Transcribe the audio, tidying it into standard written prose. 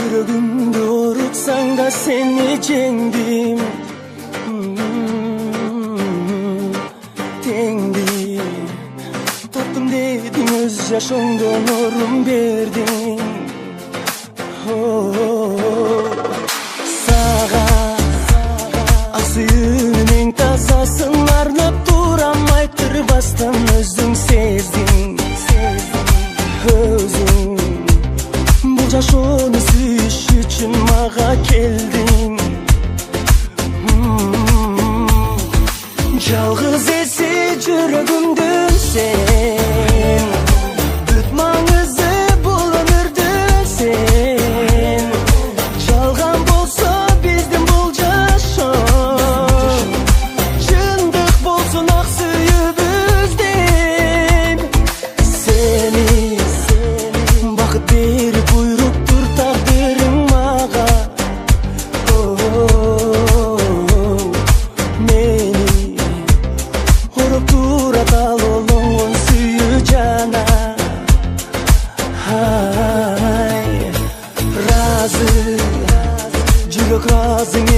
Жүрөгүмдү орутсаң да сени жеңдим. Теңди таптым дедиң, өз жашооңдон орун бердиң. Сага ак сүйүүнүн эң тазасын арнап турам, айтырбастан өзүң сездиң. Өзүң бул жашоону сүйүш үчүн мага келдиң. Жалгыз эси жүрөгүмдүн сен, бүт маңызы бул өмүрдүн сен. Жалган болсо биздин бул жашоо, чындык болсун ак сүйүүбүздөн. Сени бакыт берип буйруптур тагдырың мага. Мени ороп турат ал олоңгон сүйүү жана. Разы жүрөк разың